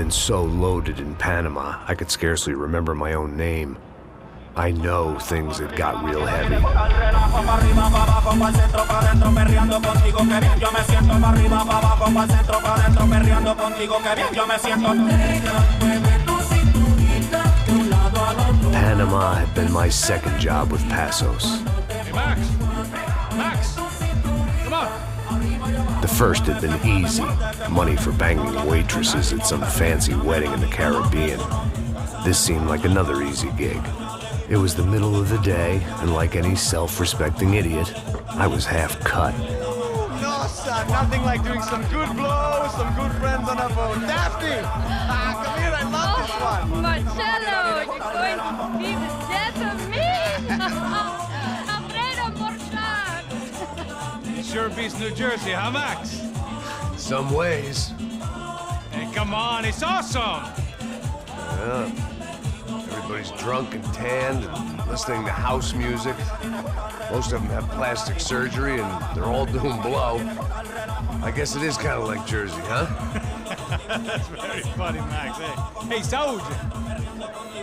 been so loaded in Panama, I could scarcely remember my own name. I know things had got real heavy. Panama had been my second job with Passos. Hey, Max! Max! Come on! The first had been easy. Money for banging waitresses at some fancy wedding in the Caribbean. This seemed like another easy gig. It was the middle of the day, and like any self-respecting idiot, I was half cut. No, son, nothing like doing some good blows, some good friends on a boat. Daphne! Come here, I love this one. Marcello, you're going to be the death of me? Alfredo Borchardt. Sure beats New Jersey, huh, Max? Some ways. Hey, come on, it's awesome! Yeah. Everybody's drunk and tanned and listening to house music. Most of them have plastic surgery and they're all doing blow. I guess it is kind of like Jersey, huh? That's very funny, Max. Hey, Saúde!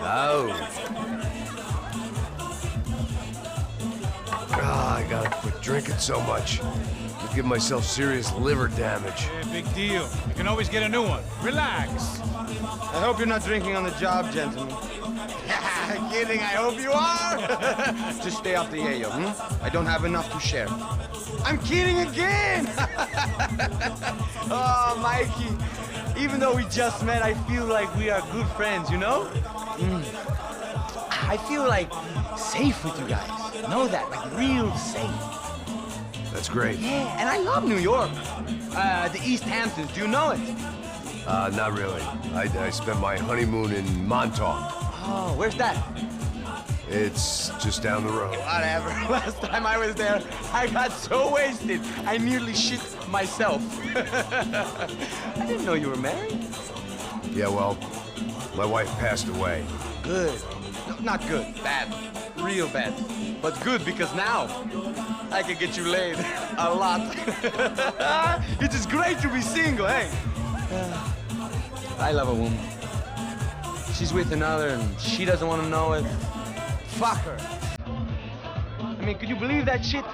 Oh. I gotta quit drinking so much. I'll give myself serious liver damage. Yeah, big deal. You can always get a new one. Relax. I hope you're not drinking on the job, gentlemen. Kidding, I hope you are. Just stay off the yayo, I don't have enough to share. I'm kidding again. Oh, Mikey, even though we just met, I feel like we are good friends, you know? I feel like safe with you guys. Know that, like real safe. That's great. Yeah, and I love New York. The East Hamptons, do you know it? Not really. I spent my honeymoon in Montauk. Oh, where's that? It's just down the road. Whatever. Last time I was there, I got so wasted, I nearly shit myself. I didn't know you were married. Yeah, well, my wife passed away. Good. No, not good. Bad. Real bad. But good because now I can get you laid a lot. It is great to be single, hey? I love a woman. She's with another and she doesn't want to know it. Fuck her. I mean, could you believe that shit?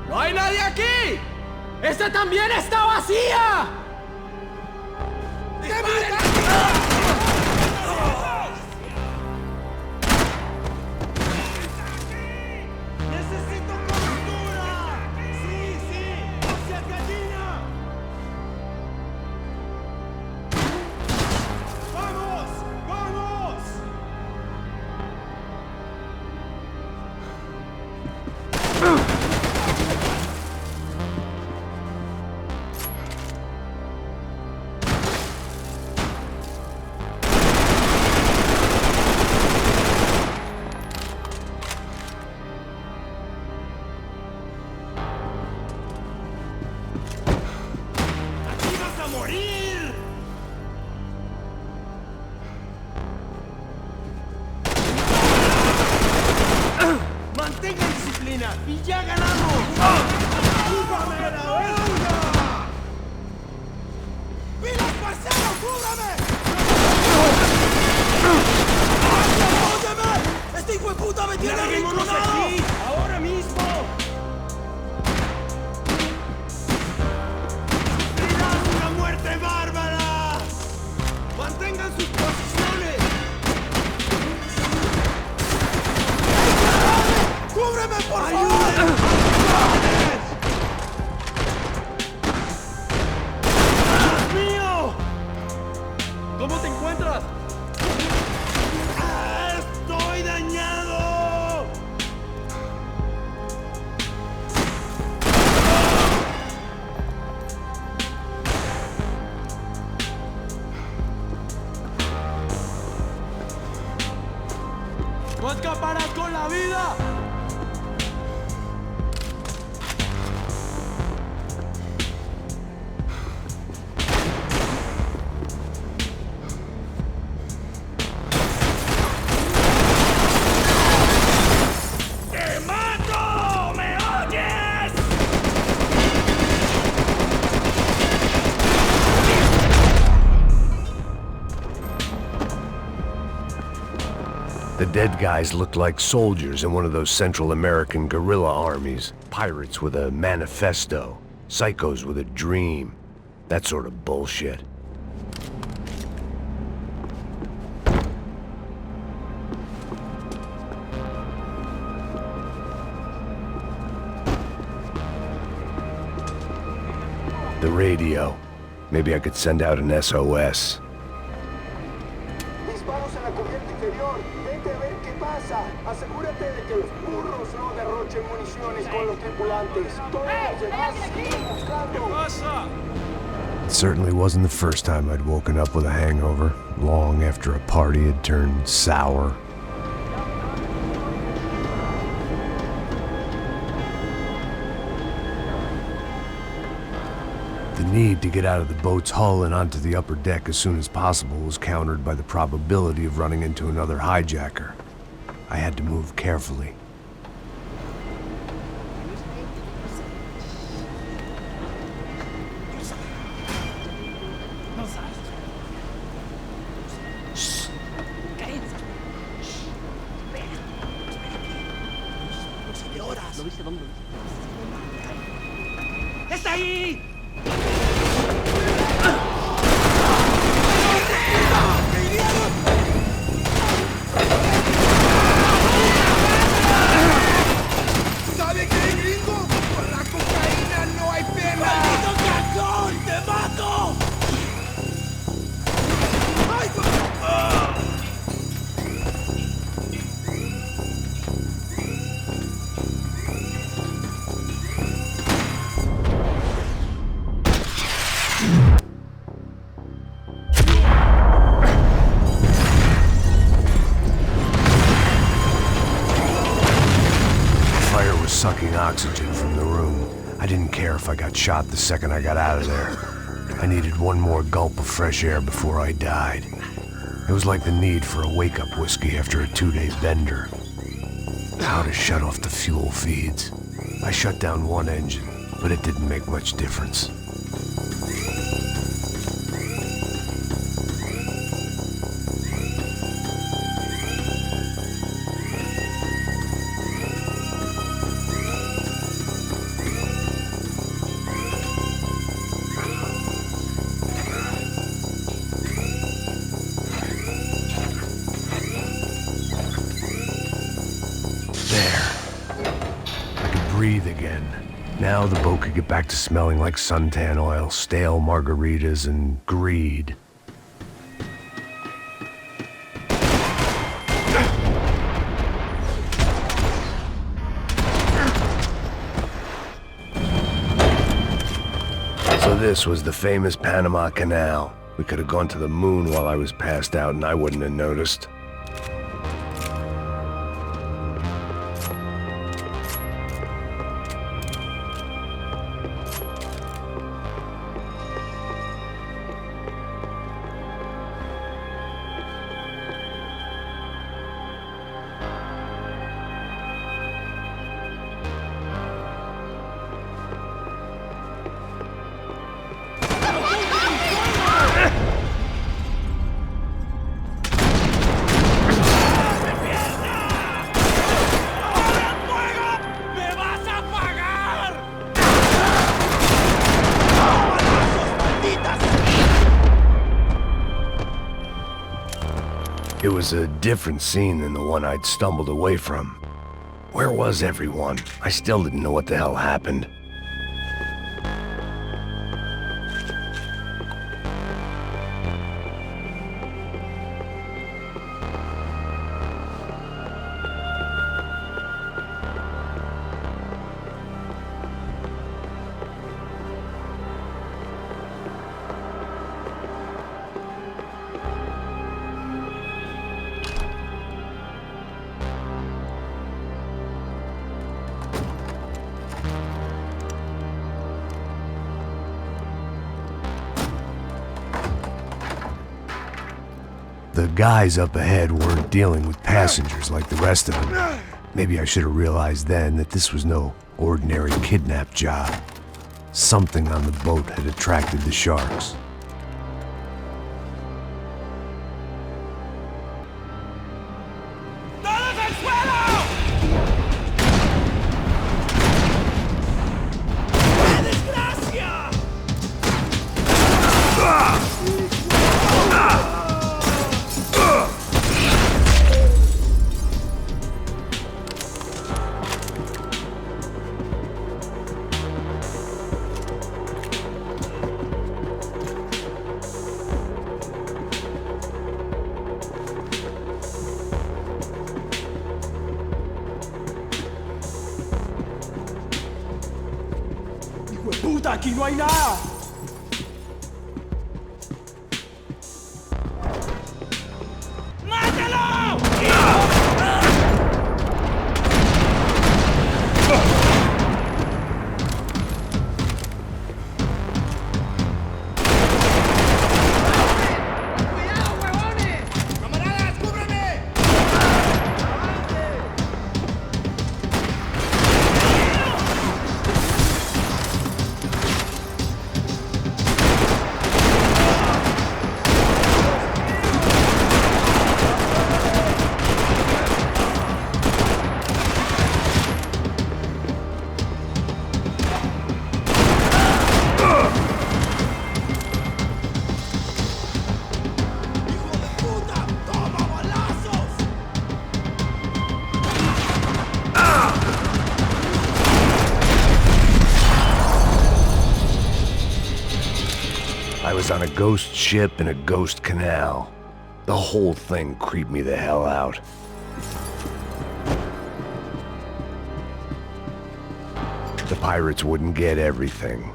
¡No hay nadie aquí! ¡Esta también está vacía! ¡Te matan! morir! Mantengan disciplina y ya ganamos. ¡Cúbrame la verga! ¡Pilas, parcero, cúbrame! ¡Apóyame! ¡Este hijo de puta me tiene arrinconado! Aquí, ahora mismo! ¡Sufrirás una muerte bárbara! ¡Mantengan sus posiciones! ¡Cúbreme, por favor! ¡Dios mío! ¿Cómo te encuentras? ¡Estoy dañado! ¡No escaparás con la vida! The dead guys looked like soldiers in one of those Central American guerrilla armies. Pirates with a manifesto. Psychos with a dream. That sort of bullshit. The radio. Maybe I could send out an SOS. Disparos en la cubierta inferior. Vete a ver qué pasa. Asegúrate de que los burros no derrochen municiones con los tripulantes. Todos los demás siguen buscando. It certainly wasn't the first time I'd woken up with a hangover, long after a party had turned sour. The need to get out of the boat's hull and onto the upper deck as soon as possible was countered by the probability of running into another hijacker. I had to move carefully. ¡Está ahí! ¿Sabe qué, gringo? Con la cocaína no hay pena. ¡Maldito cagón! ¡Te mato! ¡Ay! Sucking oxygen from the room. I didn't care if I got shot the second I got out of there. I needed one more gulp of fresh air before I died. It was like the need for a wake-up whiskey after a 2-day bender. How to shut off the fuel feeds. I shut down one engine, but it didn't make much difference. Breathe again. Now the boat could get back to smelling like suntan oil, stale margaritas, and greed. So this was the famous Panama Canal. We could have gone to the moon while I was passed out and I wouldn't have noticed. It was a different scene than the one I'd stumbled away from. Where was everyone? I still didn't know what the hell happened. The guys up ahead weren't dealing with passengers like the rest of them. Maybe I should have realized then that this was no ordinary kidnap job. Something on the boat had attracted the sharks. ¡Puta, aquí no hay nada! I was on a ghost ship in a ghost canal. The whole thing creeped me the hell out. The pirates wouldn't get everything.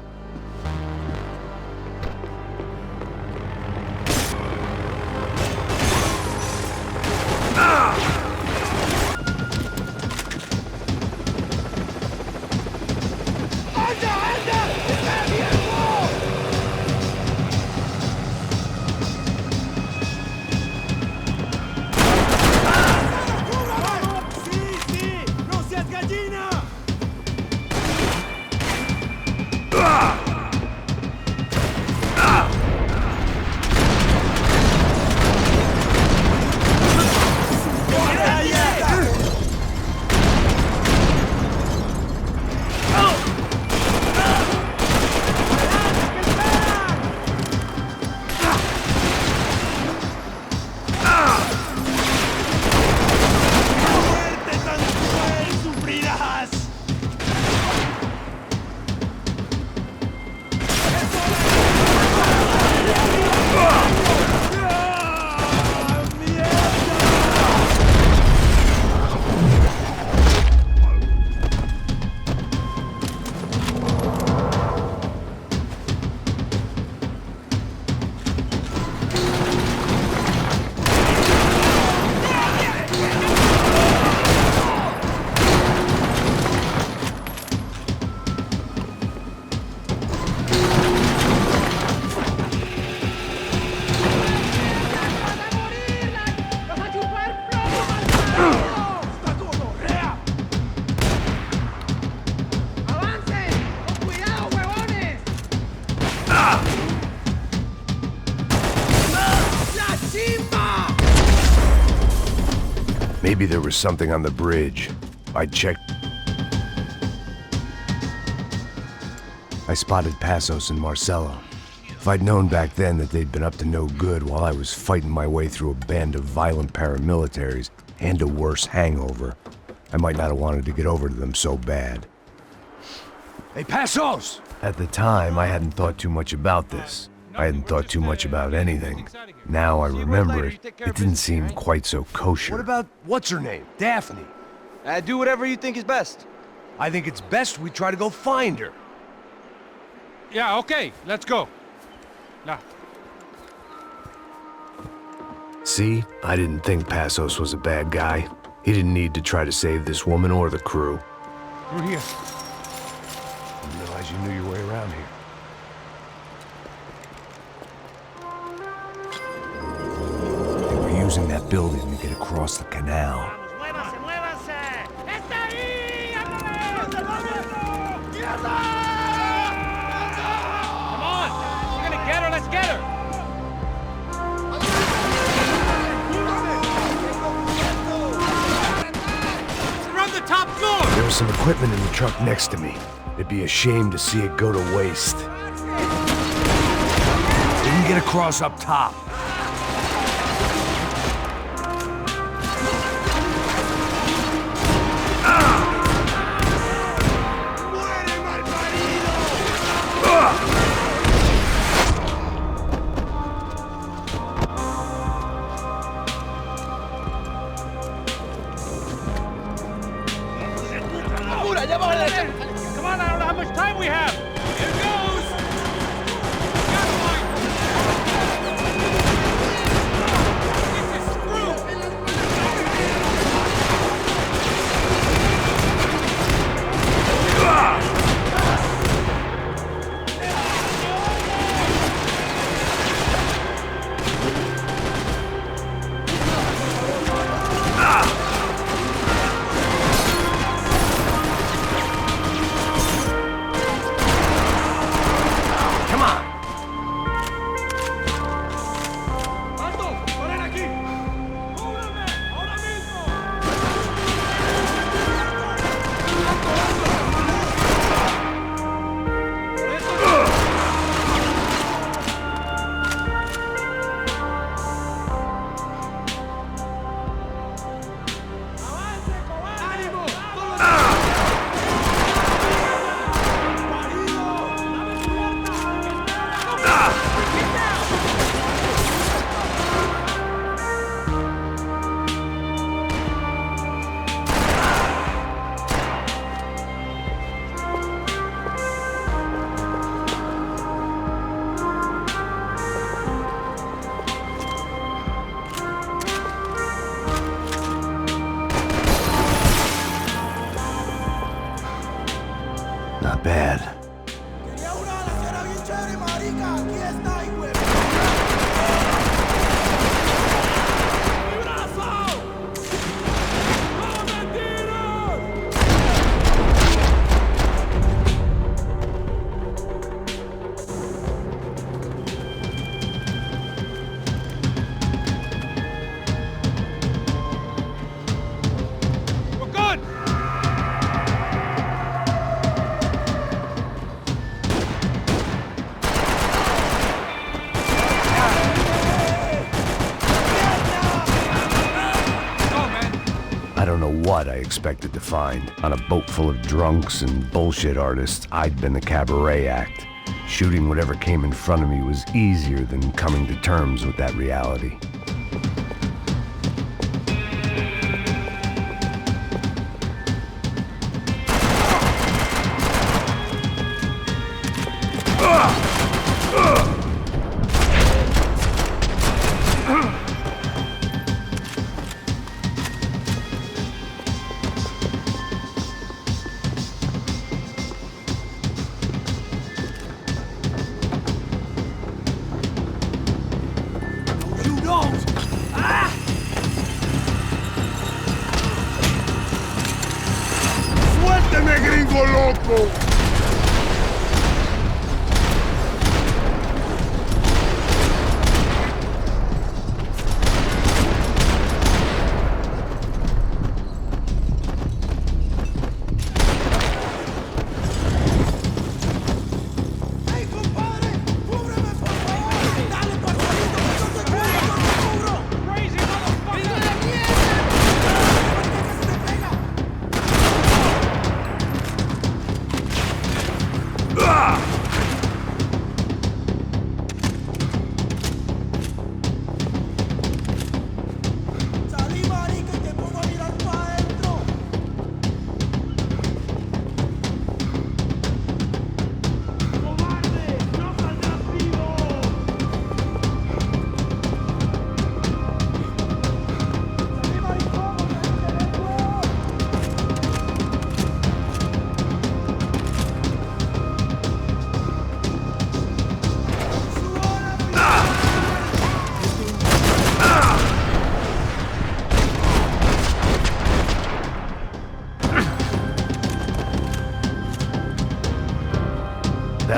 Maybe there was something on the bridge. I checked. I spotted Passos and Marcelo. If I'd known back then that they'd been up to no good while I was fighting my way through a band of violent paramilitaries and a worse hangover, I might not have wanted to get over to them so bad. Hey, Passos! At the time, I hadn't thought too much about this. I hadn't thought too much about anything. Now I remember it, it didn't seem quite so kosher. What about what's her name? Daphne. Do whatever you think is best. I think it's best we try to go find her. Yeah, okay, let's go. Now. See, I didn't think Passos was a bad guy. He didn't need to try to save this woman or the crew. Through here. Didn't realize you knew your way around here. They were using that building to get across the canal. ¡Muévase, muévase! ¡Está ahí! Come on! We're gonna get her, let's get her! Run the top floor! There was some equipment in the truck next to me. It'd be a shame to see it go to waste. We can get across up top. Come on, I don't know how much time we have! Here goes! Not bad. We're good! I don't know what I expected to find. On a boat full of drunks and bullshit artists, I'd been the cabaret act. Shooting whatever came in front of me was easier than coming to terms with that reality. You don't! Ah! ¡Suélteme, gringo loco! ¡Hey, compadre! ¡Cúbreme, por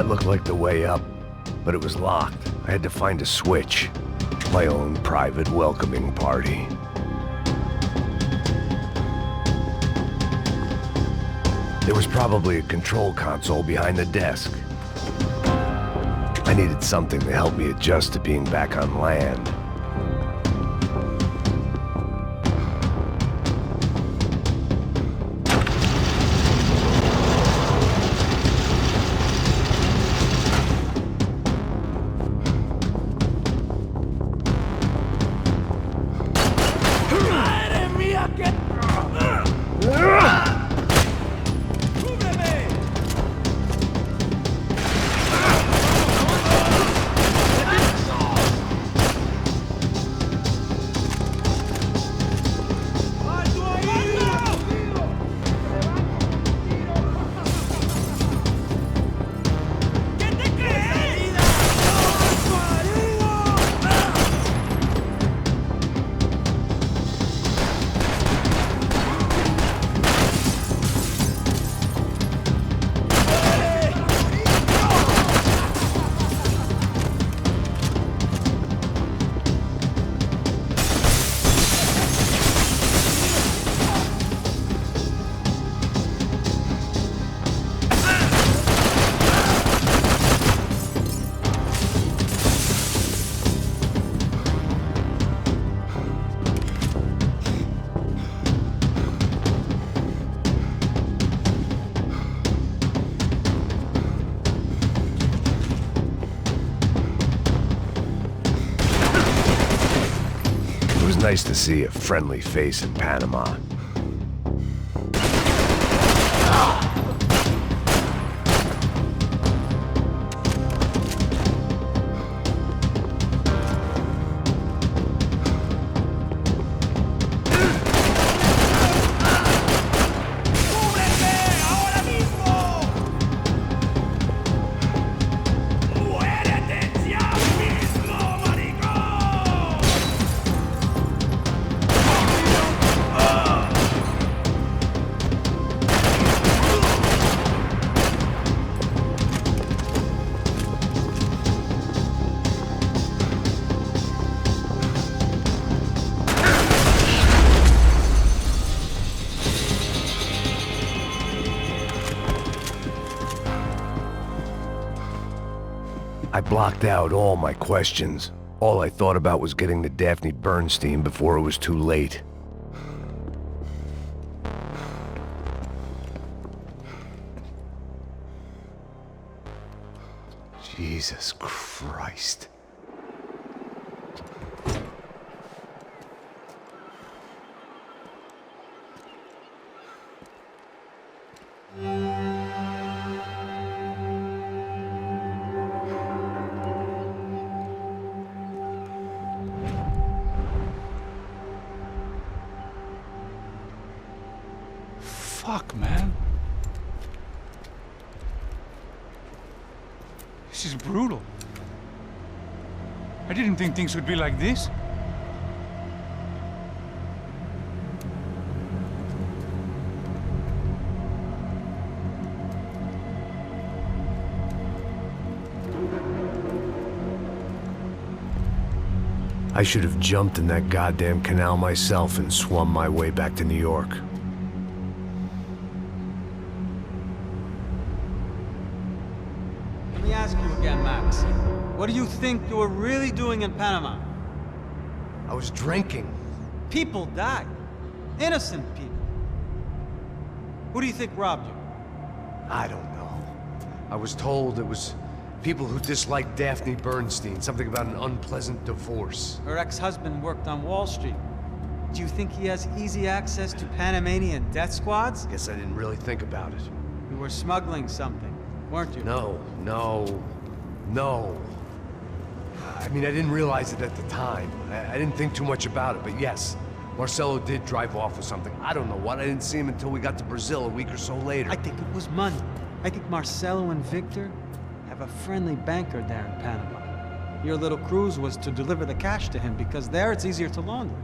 That looked like the way up, but it was locked. I had to find a switch. My own private welcoming party. There was probably a control console behind the desk. I needed something to help me adjust to being back on land. Nice to see a friendly face in Panama. I blocked out all my questions. All I thought about was getting to Daphne Bernstein before it was too late. Jesus Christ. Fuck, man. This is brutal. I didn't think things would be like this. I should have jumped in that goddamn canal myself and swum my way back to New York. Let me ask you again, Max. What do you think you were really doing in Panama? I was drinking. People died. Innocent people. Who do you think robbed you? I don't know. I was told it was people who disliked Daphne Bernstein, something about an unpleasant divorce. Her ex-husband worked on Wall Street. Do you think he has easy access to Panamanian death squads? Guess I didn't really think about it. You were smuggling something, weren't you? No. I mean, I didn't realize it at the time. I didn't think too much about it, but yes, Marcelo did drive off with something. I don't know what. I didn't see him until we got to Brazil a week or so later. I think it was money. I think Marcelo and Victor have a friendly banker there in Panama. Your little cruise was to deliver the cash to him because there it's easier to launder.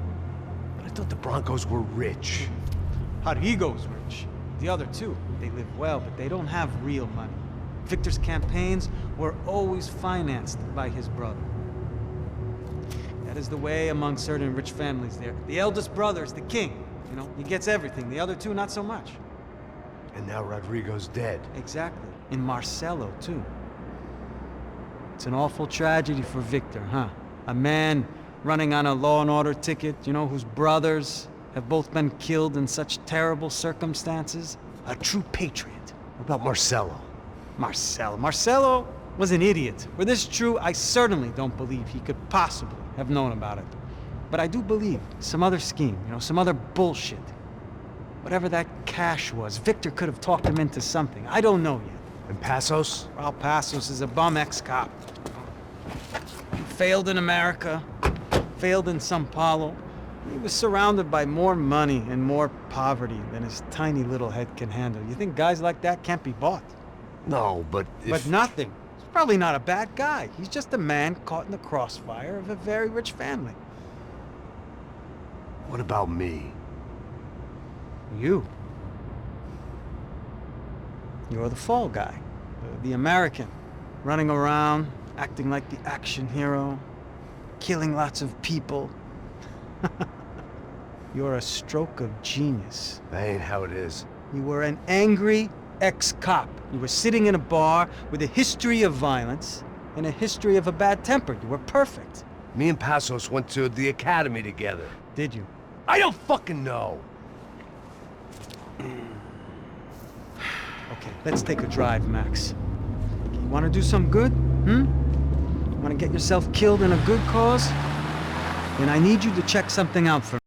But I thought the Broncos were rich. Rodrigo's rich. The other two, they live well, but they don't have real money. Victor's campaigns were always financed by his brother. That is the way among certain rich families there. The eldest brother is the king. You know, he gets everything. The other two, not so much. And now Rodrigo's dead. Exactly. In Marcelo, too. It's an awful tragedy for Victor, huh? A man running on a law and order ticket, you know, whose brothers have both been killed in such terrible circumstances. A true patriot. What about Marcelo? Marcelo was an idiot. Were this true, I certainly don't believe he could possibly have known about it. But I do believe some other scheme, you know, some other bullshit. Whatever that cash was, Victor could have talked him into something. I don't know yet. And Passos? Raul Passos is a bum ex-cop. He failed in America, failed in Sao Paulo. He was surrounded by more money and more poverty than his tiny little head can handle. You think guys like that can't be bought? No, but if... But nothing. He's probably not a bad guy. He's just a man caught in the crossfire of a very rich family. What about me? You. You're the fall guy. The American. Running around, acting like the action hero. Killing lots of people. You're a stroke of genius. That ain't how it is. You were an angry ex-cop. You were sitting in a bar with a history of violence and a history of a bad temper. You were perfect. Me and Passos went to the academy together. Did you? I don't fucking know. Okay, let's take a drive, Max. You want to do some good? Want to get yourself killed in a good cause? Then I need you to check something out for me.